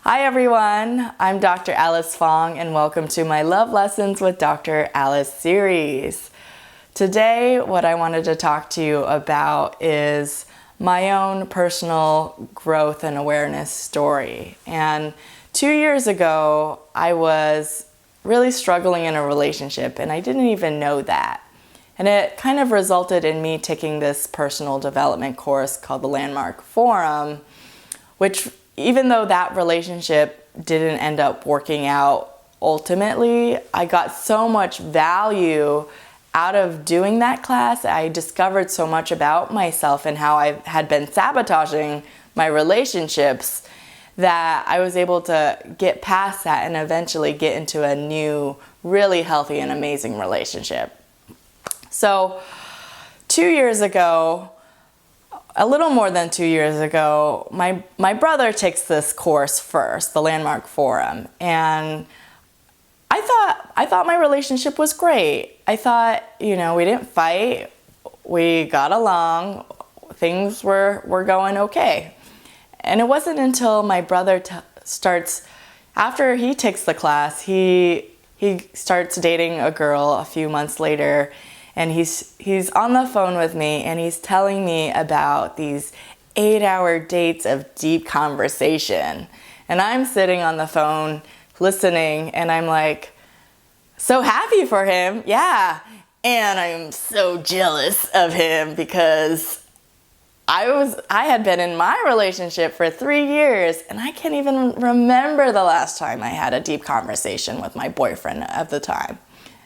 Hi everyone, I'm Dr. Alice Fong and welcome to my Love Lessons with Dr. Alice series. Today what I wanted to talk to you about is my own personal growth and awareness story. And 2 years ago I was really struggling in a relationship and I didn't even know that. And it kind of resulted in me taking this personal development course called the Landmark Forum, which even though that relationship didn't end up working out ultimately, I got so much value out of doing that class. I discovered so much about myself and how I had been sabotaging my relationships that I was able to get past that and eventually get into a new, really healthy and amazing relationship. So 2 years ago, a little more than 2 years ago, my brother takes this course first, the Landmark Forum, and I thought my relationship was great. I thought, we didn't fight, we got along, things were going okay. And it wasn't until my brother starts, after he takes the class, he starts dating a girl a few months later. And he's on the phone with me and he's telling me about these 8-hour dates of deep conversation. And I'm sitting on the phone listening and I'm like, so happy for him, yeah. And I'm so jealous of him because I had been in my relationship for 3 years and I can't even remember the last time I had a deep conversation with my boyfriend of the time.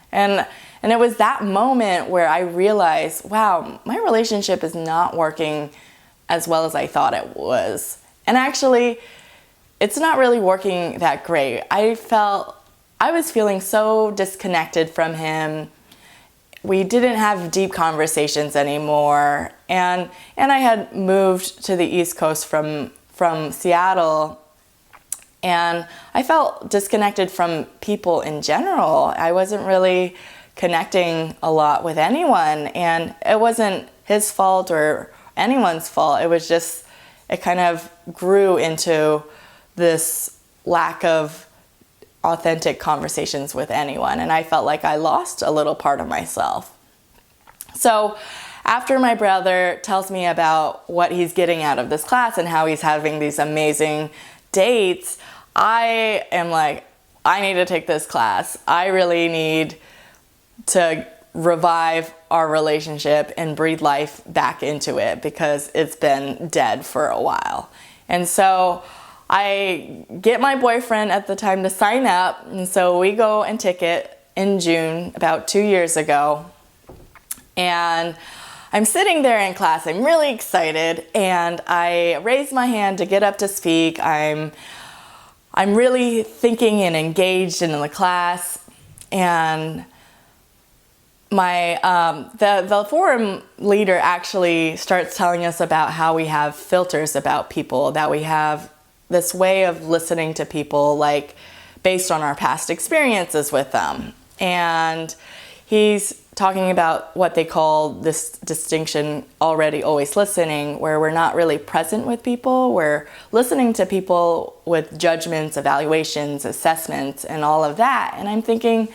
And it was that moment where I realized, wow, my relationship is not working as well as I thought it was. And actually, it's not really working that great. I was feeling so disconnected from him. We didn't have deep conversations anymore. And I had moved to the East Coast from Seattle. And I felt disconnected from people in general. I wasn't really connecting a lot with anyone, and it wasn't his fault or anyone's fault. It was just, it kind of grew into this lack of authentic conversations with anyone, and I felt like I lost a little part of myself. So after my brother tells me about what he's getting out of this class and how he's having these amazing dates, I am like, I need to take this class. I really need to revive our relationship and breathe life back into it because it's been dead for a while. And so I get my boyfriend at the time to sign up, and so we go and take it in June about 2 years ago. And I'm sitting there in class, I'm really excited, and I raise my hand to get up to speak. I'm really thinking and engaged in the class, and the forum leader actually starts telling us about how we have filters about people, that we have this way of listening to people like based on our past experiences with them. And he's talking about what they call this distinction, already always listening, where we're not really present with people. We're listening to people with judgments, evaluations, assessments, and all of that. And I'm thinking,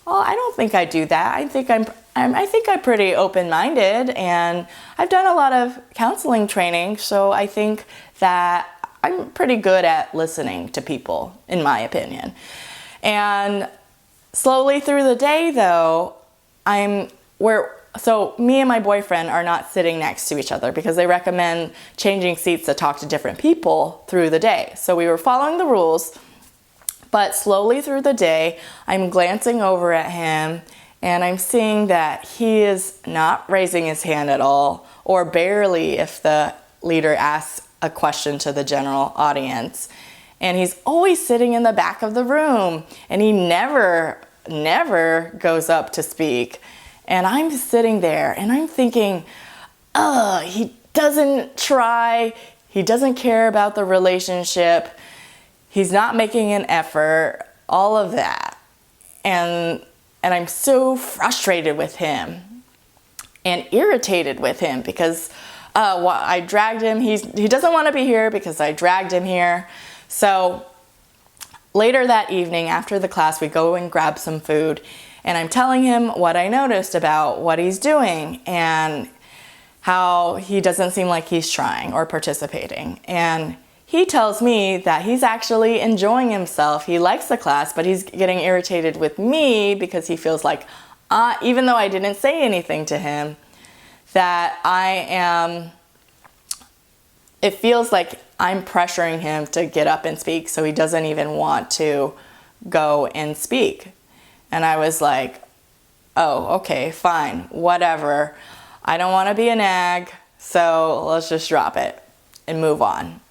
well, I don't think I do that. I think I'm pretty open-minded, and I've done a lot of counseling training, so I think that I'm pretty good at listening to people, in my opinion. And slowly through the day, though, so me and my boyfriend are not sitting next to each other because they recommend changing seats to talk to different people through the day. So we were following the rules. But slowly through the day, I'm glancing over at him and I'm seeing that he is not raising his hand at all, or barely if the leader asks a question to the general audience. And he's always sitting in the back of the room, and he never goes up to speak. And I'm sitting there and I'm thinking, he doesn't try, he doesn't care about the relationship. He's not making an effort, all of that. And I'm so frustrated with him and irritated with him because I dragged him. He doesn't want to be here because I dragged him here. So later that evening after the class, we go and grab some food, and I'm telling him what I noticed about what he's doing and how he doesn't seem like he's trying or participating. And he tells me that he's actually enjoying himself. He likes the class, but he's getting irritated with me because he feels like, even though I didn't say anything to him, that it feels like I'm pressuring him to get up and speak, so he doesn't even want to go and speak. And I was like, oh, okay, fine, whatever. I don't want to be a nag, so let's just drop it and move on.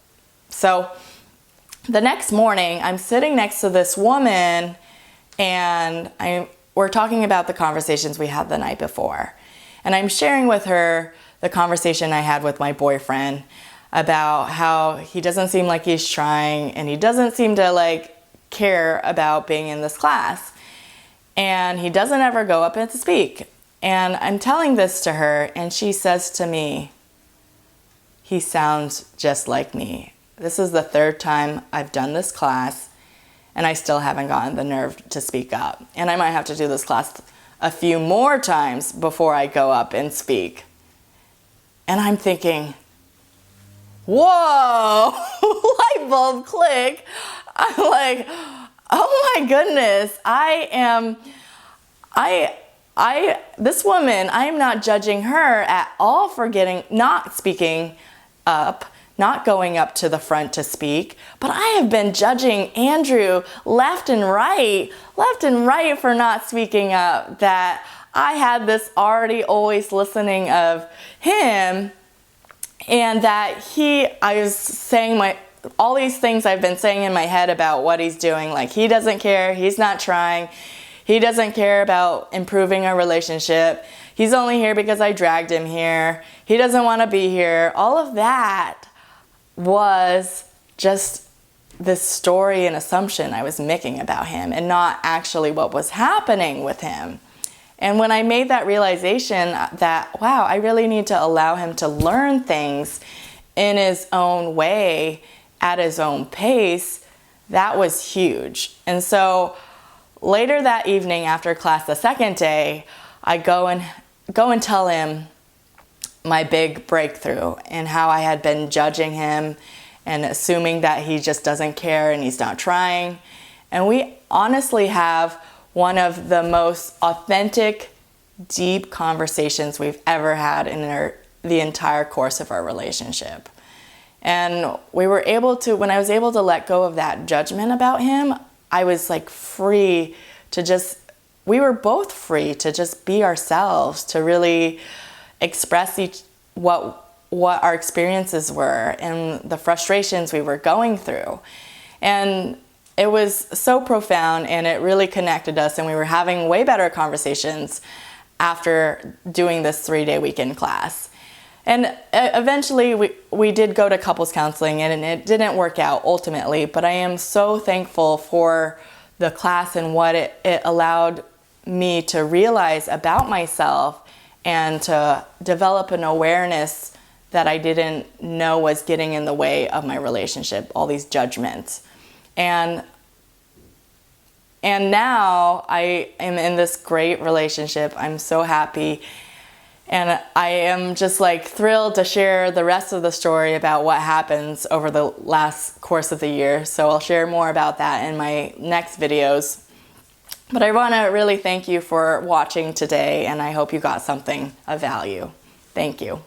So the next morning, I'm sitting next to this woman, and we're talking about the conversations we had the night before. And I'm sharing with her the conversation I had with my boyfriend about how he doesn't seem like he's trying, and he doesn't seem to care about being in this class. And he doesn't ever go up and speak. And I'm telling this to her, and she says to me, he sounds just like me. This is the third time I've done this class, and I still haven't gotten the nerve to speak up. And I might have to do this class a few more times before I go up and speak. And I'm thinking, whoa, light bulb click. I'm like, oh my goodness, this woman, I'm not judging her at all for not speaking up, not going up to the front to speak, but I have been judging Andrew left and right for not speaking up, that I had this already always listening of him, and that I was saying all these things I've been saying in my head about what he's doing, like he doesn't care, he's not trying, he doesn't care about improving our relationship, he's only here because I dragged him here, he doesn't want to be here. All of that was just this story and assumption I was making about him, and not actually what was happening with him. And when I made that realization that, wow, I really need to allow him to learn things in his own way, at his own pace, that was huge. And so later that evening after class the second day, I go and tell him my big breakthrough and how I had been judging him and assuming that he just doesn't care and he's not trying. And we honestly have one of the most authentic, deep conversations we've ever had in the entire course of our relationship. And when I was able to let go of that judgment about him, I was free to we were both free to just be ourselves, to really express what our experiences were and the frustrations we were going through. And it was so profound, and it really connected us, and we were having way better conversations after doing this 3-day weekend class. And eventually we did go to couples counseling, and it didn't work out ultimately, but I am so thankful for the class and what it allowed me to realize about myself and to develop an awareness that I didn't know was getting in the way of my relationship, all these judgments. And now I am in this great relationship. I'm so happy. And I am just thrilled to share the rest of the story about what happens over the last course of the year. So I'll share more about that in my next videos. But I want to really thank you for watching today, and I hope you got something of value. Thank you.